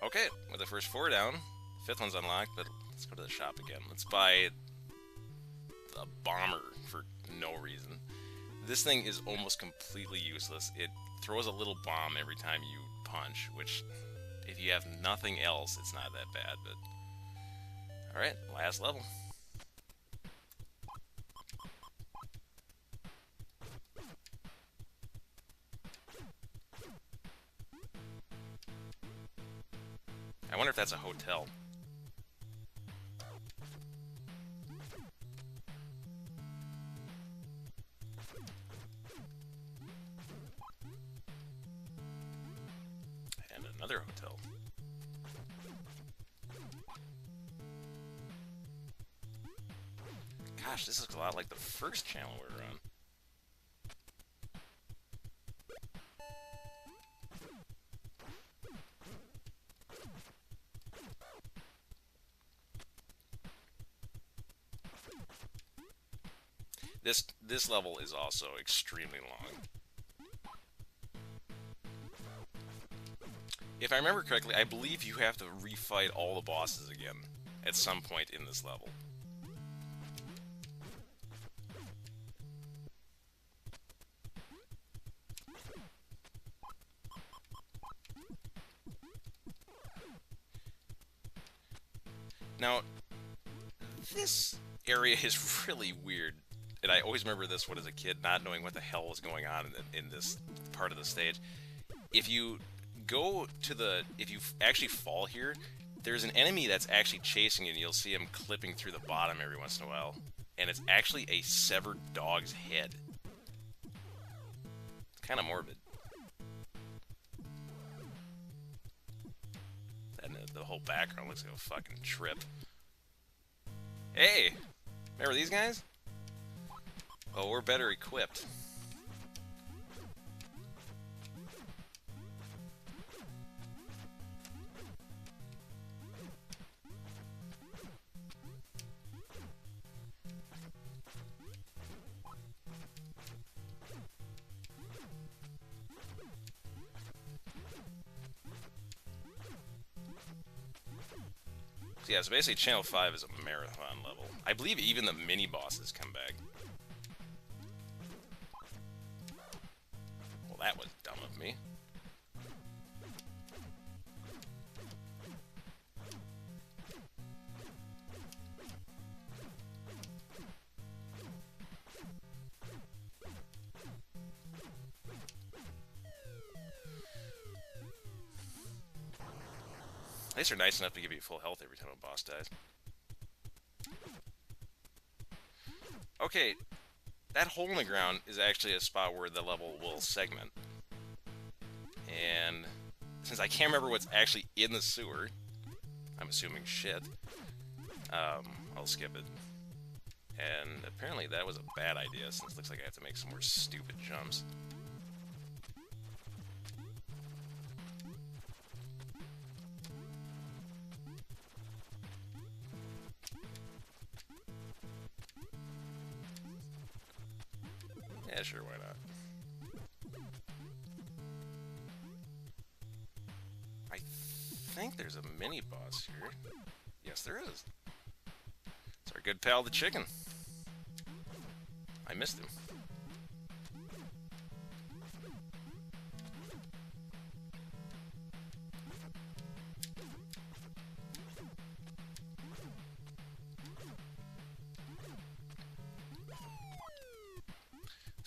Okay, with the first 4 down, 5th one's unlocked, but let's go to the shop again. Let's buy a bomber for no reason. This thing is almost completely useless. It throws a little bomb every time you punch, which, if you have nothing else, it's not that bad, but... Alright, last level. I wonder if that's a hotel. And another hotel. Gosh, this looks a lot like the first channel we were on. This level is also extremely long. If I remember correctly, I believe you have to refight all the bosses again at some point in this level. Now, this area is really weird. And I always remember this one as a kid, not knowing what the hell was going on in this part of the stage. If you go to the... If you actually fall here, there's an enemy that's actually chasing you, and you'll see him clipping through the bottom every once in a while. And it's actually a severed dog's head. It's kind of morbid. And the whole background looks like a fucking trip. Hey! Remember these guys? Oh, we're better equipped. So yeah, so basically Channel 5 is a marathon level. I believe even the mini-bosses come back. Well, that was dumb of me. At least they're nice enough to give you full health every time a boss dies. Okay, that hole in the ground is actually a spot where the level will segment. And since I can't remember what's actually in the sewer, I'm assuming shit, I'll skip it. And apparently that was a bad idea, since it looks like I have to make some more stupid jumps. Yeah, sure, why not? I think there's a mini-boss here. Yes, there is. It's our good pal, the chicken. I missed him.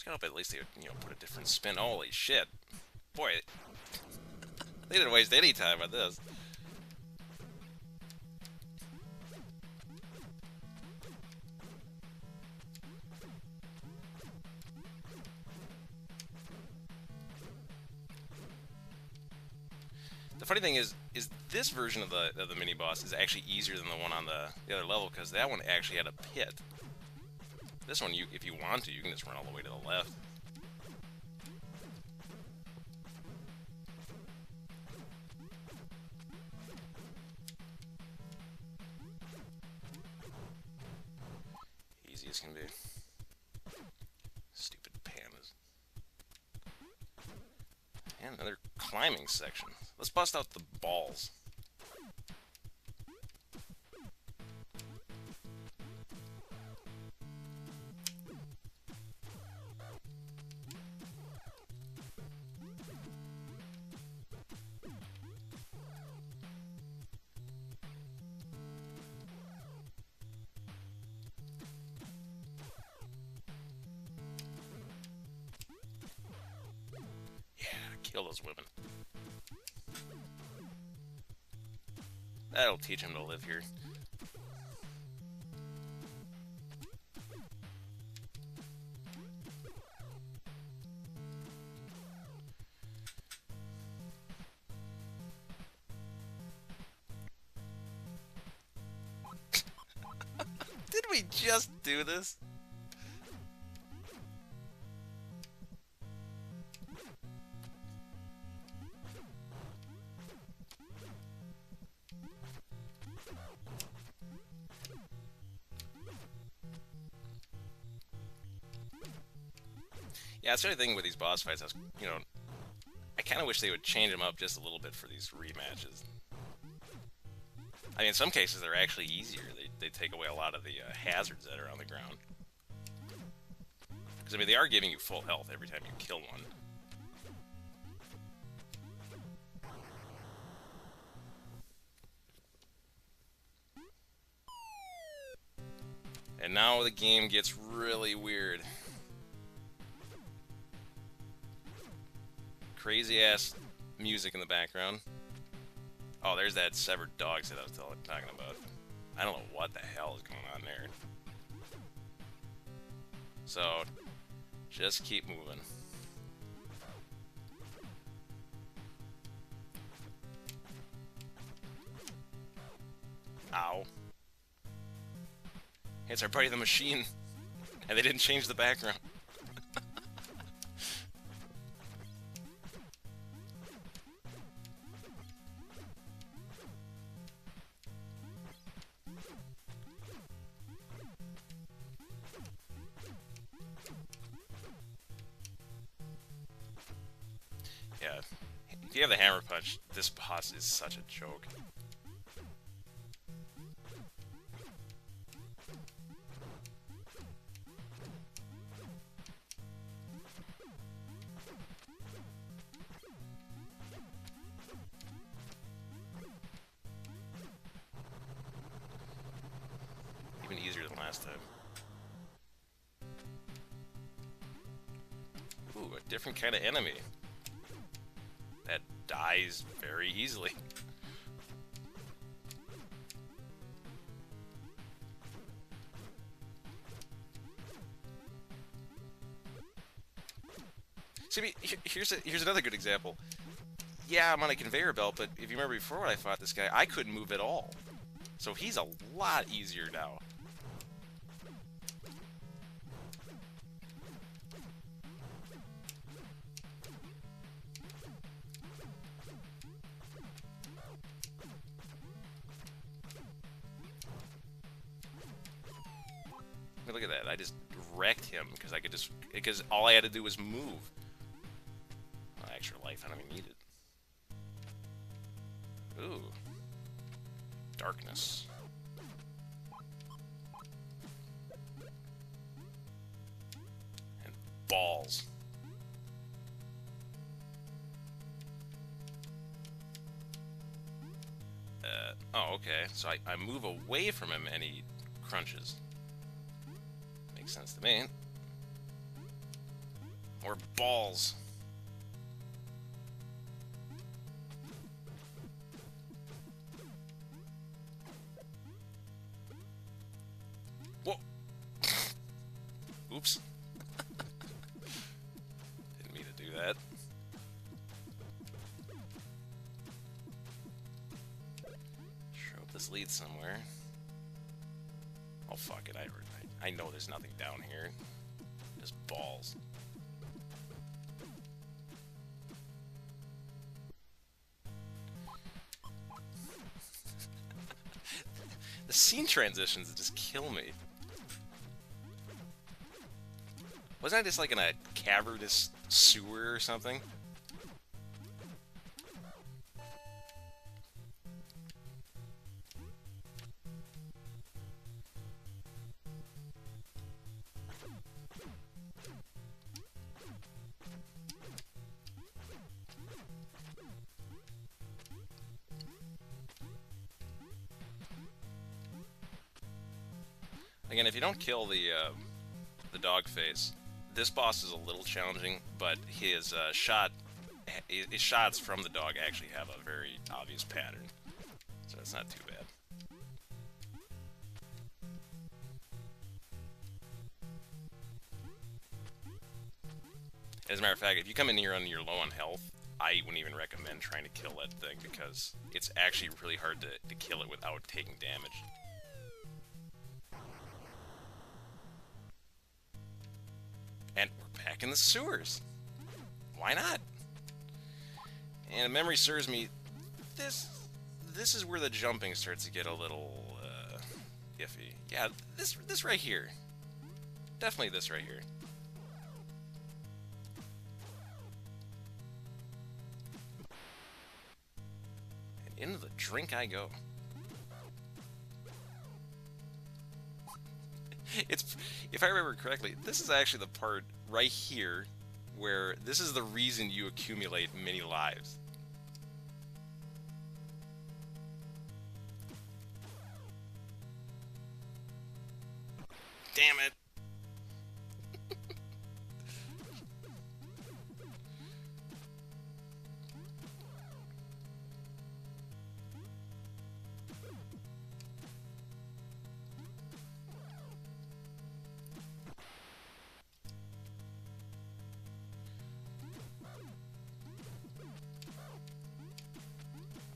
I hope at least they would, you know, put a different spin. Holy shit. Boy, they didn't waste any time on this. The funny thing is this version of the mini boss is actually easier than the one on the other level, because that one actually had a pit. This one, if you want to, you can just run all the way to the left. Easy as can be. Stupid pandas. And another climbing section. Let's bust out the balls. Kill those women. That'll teach him to live here. Did we just do this? Yeah, that's the other thing with these boss fights. I kind of wish they would change them up just a little bit for these rematches. I mean, in some cases, they're actually easier. They take away a lot of the hazards that are on the ground. Because, I mean, they are giving you full health every time you kill one. And now the game gets really weird. Crazy-ass music in the background. Oh, there's that severed dog's head I was talking about. I don't know what the hell is going on there. So, just keep moving. Ow. It's our buddy the machine. And they didn't change the background. Yeah. If you have the hammer punch, this boss is such a joke. Even easier than last time. Ooh, a different kind of enemy. That dies very easily. See, here's another good example. Yeah, I'm on a conveyor belt, but if you remember before when I fought this guy, I couldn't move at all. So he's a lot easier now. Look at that, I just wrecked him because all I had to do was move. Well, extra life, I don't even need it. Ooh. Darkness. And balls. Oh, okay. So I move away from him and he crunches. Makes sense to me. Or balls. Whoa. Oops. Didn't mean to do that. Sure hope this leads somewhere. Oh fuck it, I know there's nothing down here. Just balls. The scene transitions just kill me. Wasn't I just like in a cavernous sewer or something? Again, if you don't kill the dog face, this boss is a little challenging, but his shot his shots from the dog actually have a very obvious pattern, so it's not too bad. As a matter of fact, if you come in here and you're low on health, I wouldn't even recommend trying to kill that thing, because it's actually really hard to kill it without taking damage. And we're back in the sewers. Why not? And if memory serves me, this is where the jumping starts to get a little iffy. Yeah, this right here. Definitely this right here. And into the drink I go. It's, if I remember correctly, this is actually the part right here where this is the reason you accumulate many lives. Damn it.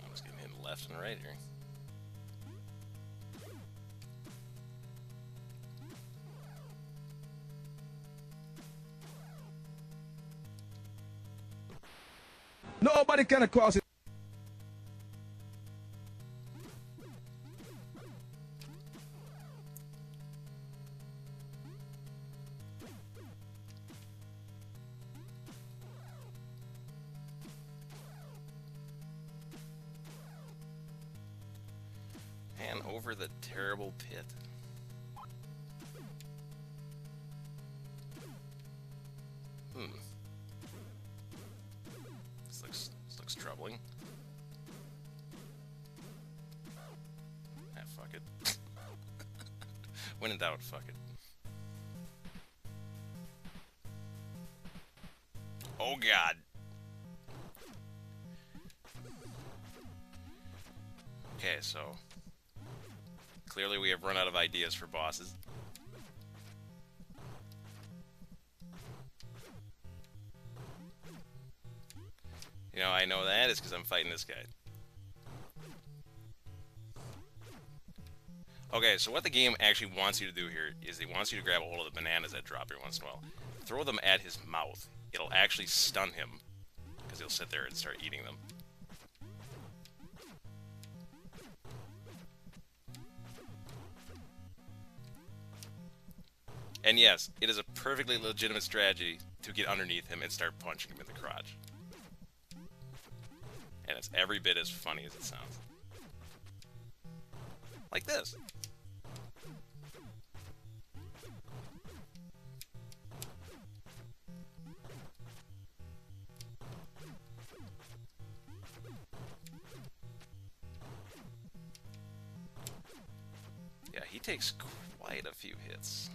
I'm just getting hit left and right here. Nobody can cross it. And over the terrible pit. This looks troubling. Ah, fuck it. When in doubt, fuck it. Oh god. Okay, so clearly we have run out of ideas for bosses. You know, I know that is because I'm fighting this guy. Okay, so what the game actually wants you to do here is it wants you to grab a hold of the bananas that drop every once in a while. Throw them at his mouth. It'll actually stun him, because he'll sit there and start eating them. And yes, it is a perfectly legitimate strategy to get underneath him and start punching him in the crotch. And it's every bit as funny as it sounds. Like this. Yeah, he takes quite a few hits.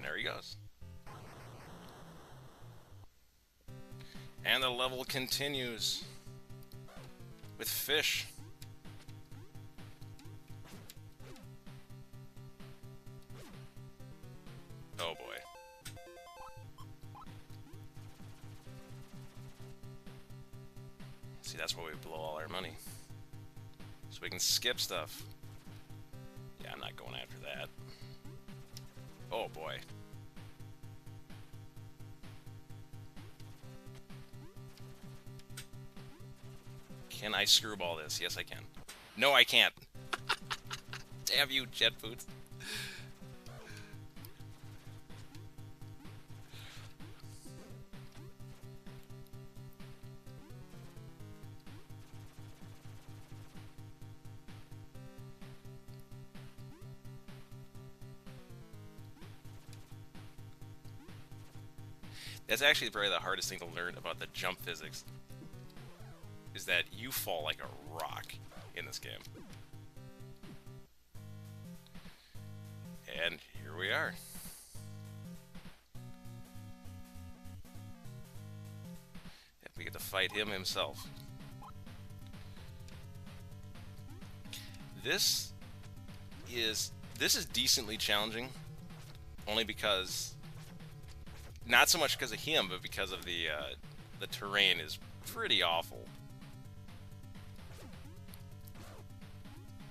There he goes. And the level continues with fish. Oh boy. See, that's where we blow all our money. So we can skip stuff. Yeah, I'm not going after that. Oh boy. Can I screwball this? Yes, I can. No, I can't. Damn you, jet boots. That's actually probably the hardest thing to learn about the jump physics, is that you fall like a rock in this game. we are. Yep, we get to fight him himself. This is decently challenging, only because, not so much because of him, but because of the terrain is pretty awful.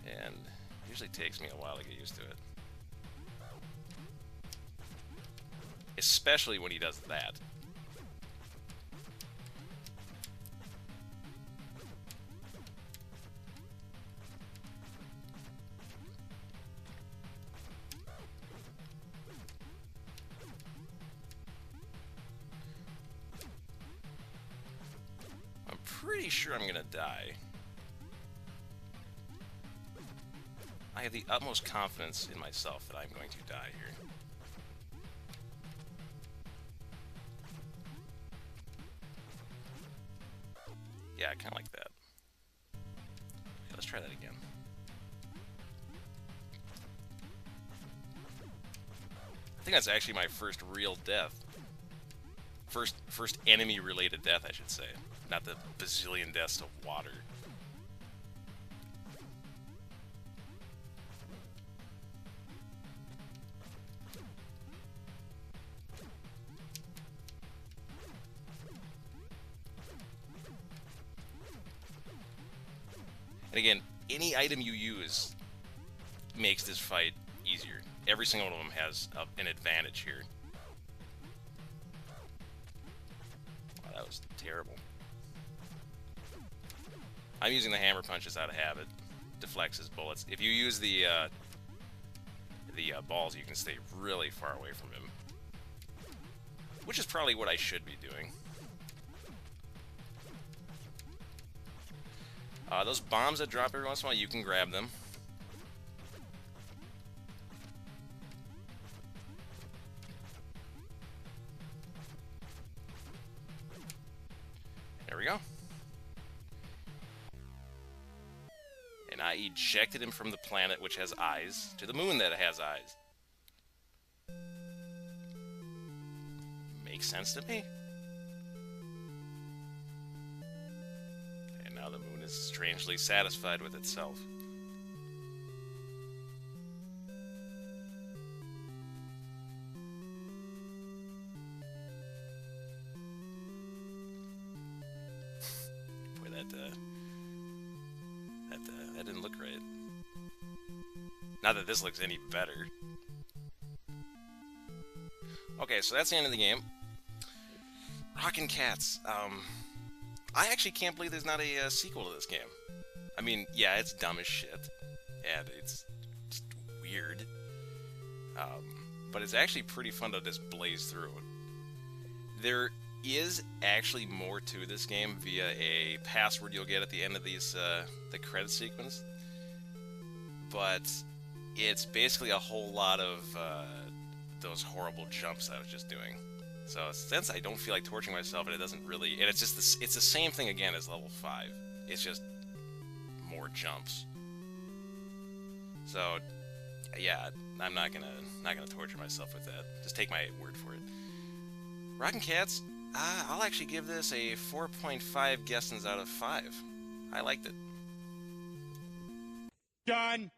And it usually takes me a while to get used to it. Especially when he does that. I'm pretty sure I'm gonna die. I have the utmost confidence in myself that I'm going to die here. Yeah, I kind of like that. Okay, let's try that again. I think that's actually my first real death. First enemy-related death, I should say. Not the bazillion deaths to water. And again, any item you use makes this fight easier. Every single one of them has an advantage here. Wow, that was terrible. I'm using the hammer punches out of habit. Deflects his bullets. If you use the balls, you can stay really far away from him. Which is probably what I should be doing. Those bombs that drop every once in a while, you can grab them. There we go. And I ejected him from the planet which has eyes to the moon that has eyes. Makes sense to me. And now the moon is strangely satisfied with itself. Boy, that didn't look right. Not that this looks any better. Okay, so that's the end of the game. Rockin' Cats. I actually can't believe there's not a sequel to this game. I mean, yeah, it's dumb as shit, and it's just weird. But it's actually pretty fun to just blaze through. There is actually more to this game via a password you'll get at the end of these the credit sequence, but it's basically a whole lot of those horrible jumps I was just doing. So since I don't feel like torturing myself, and it doesn't really, and it's just this, it's the same thing again as level 5. It's just more jumps. So yeah, I'm not gonna torture myself with that. Just take my word for it. Rockin' Cats, I'll actually give this a 4.5 Gessens out of 5. I liked it. Done.